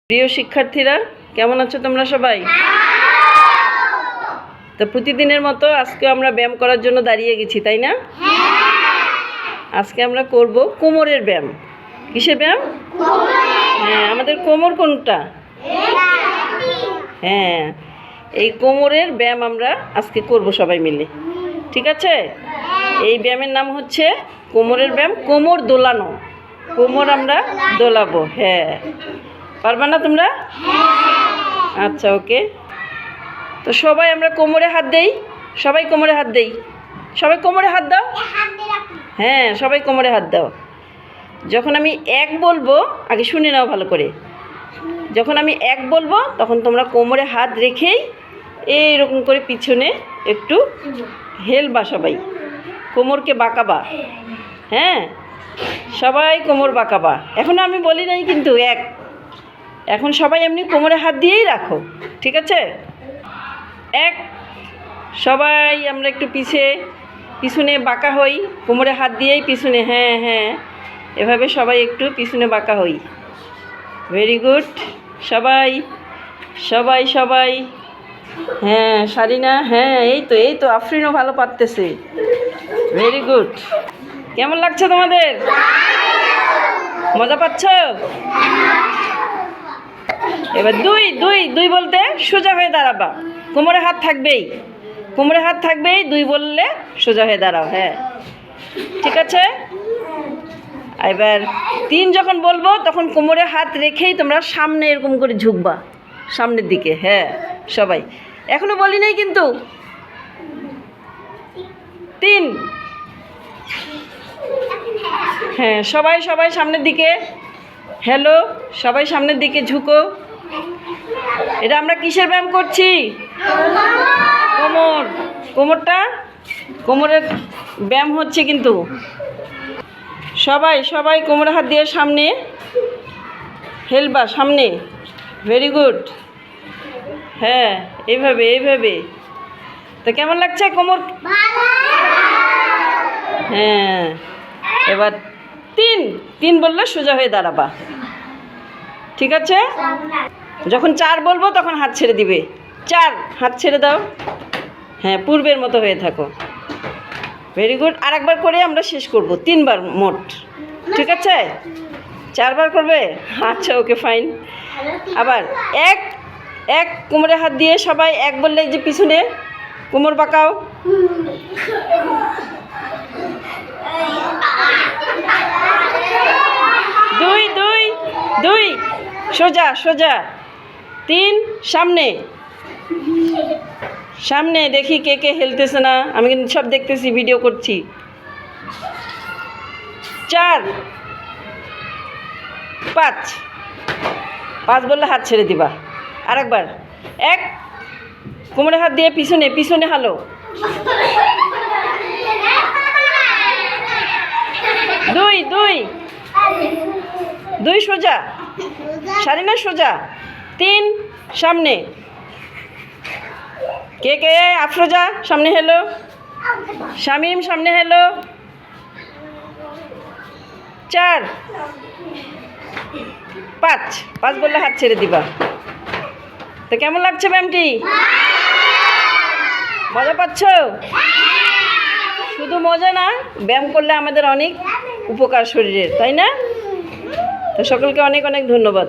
প্রিয় শিক্ষার্থীরা, কেমন আছো তোমরা সবাই? তো প্রতিদিনের মতো আজকে আমরা ব্যায়াম করার জন্য দাঁড়িয়ে গেছি, তাই না? আজকে আমরা করব কোমরের ব্যায়াম। কিসের ব্যায়াম? হ্যাঁ, আমাদের কোমর কোনটা? হ্যাঁ, এই কোমরের ব্যায়াম আমরা আজকে করব সবাই মিলে, ঠিক আছে? এই ব্যায়ামের নাম হচ্ছে কোমরের ব্যায়াম, কোমর দোলানো। কোমর আমরা দোলাবো। হ্যাঁ, পারবা না তোমরা? আচ্ছা, ওকে। তো সবাই আমরা কোমরে হাত দেই। সবাই কোমরে হাত দেই। সবাই কোমরে হাত দাও। হ্যাঁ, সবাই কোমরে হাত দাও। যখন আমি এক বলবো, আগে শুনে নাও ভালো করে। যখন আমি এক বলবো তখন তোমরা কোমরে হাত রেখেই এইরকম করে পিছনে একটু হেলবা, সবাই কোমরকে বাঁকাবা। হ্যাঁ, সবাই কোমর বাঁকাবা। এখন আমি বলি নাই কিন্তু এক, এখন সবাই এমনি কোমরে হাত দিয়েই রাখো, ঠিক আছে? এক, সবাই আমরা একটু পিছনে বাঁকা হই, কোমরে হাত দিয়েই পিছনে। হ্যাঁ হ্যাঁ, এভাবে সবাই একটু পিছনে বাঁকা হই। Very good. সবাই সবাই সবাই হ্যাঁ, সারিনা, হ্যাঁ, এই তো আফরিনও ভালো পারতেছে। Very good. কেমন লাগছে তোমাদের? মজা পাচ্ছ? এবার দুই দুই দুই বলতে সোজা হয়ে দাঁড়াবা। কোমরে হাত থাকবেই, কোমরে হাত থাকবেই। দুই বললে সোজা হয়ে দাঁড়াও। হ্যাঁ, ঠিক আছে। এবার তিন যখন বলবো তখন কোমরে হাত রেখেই তোমরা সামনে এরকম করে ঝুঁকবা, সামনের দিকে। হ্যাঁ, সবাই। এখনো বলি নাই কিন্তু। তিন। হ্যাঁ, সবাই সবাই সামনের দিকে। হ্যালো, সবাই সামনের দিকে ঝুঁকো। এটা আমরা কিসের ব্যায়াম করছি? কোমরের ব্যায়াম হচ্ছে কিন্তু। সবাই সবাই কোমরে হাত দিয়ে সামনে হেলবা, সামনে। Very good. হ্যাঁ, এইভাবে। তো কেমন লাগছে কোমর? হ্যাঁ, এবার তিন বললে সোজা হয়ে দাঁড়াবা, ঠিক আছে? যখন চার বলবো তখন হাত ছেড়ে দিবে। চার, হাত ছেড়ে দাও। হ্যাঁ, পূর্বের মতো হয়ে থাকো। Very good. আরেকবার করে আমরা শেষ করব, 3 বার মোট, ঠিক আছে? 4 বার করবে? আচ্ছা, ওকে, ফাইন। আবার এক কোমরে হাত দিয়ে সবাই এক বললে যে পিছনে কোমর বাঁকাও। দুই সোজা। 3 সামনে দেখি কে হেলতেছে না। আমি কিন্তু সব দেখতেছি, ভিডিও করছি। 4 5 বললে হাত ছেড়ে দিবা। আরেকবার। এক, কোমরে হাত দিয়ে পিছনে হালো। 2 সোজা, সারিনা সোজা। 3 সামনে। কে আফরোজা সামনে হেলো। শামীম সামনে হেলো। 4 5 বললে হাত ছেড়ে দিবা। তো কেমন লাগছে ব্যায়ামটি? মজা পাচ্ছ? শুধু মজা না, ব্যায়াম করলে আমাদের অনেক উপকার শরীরের, তাই না? তো সকলকে অনেক অনেক ধন্যবাদ।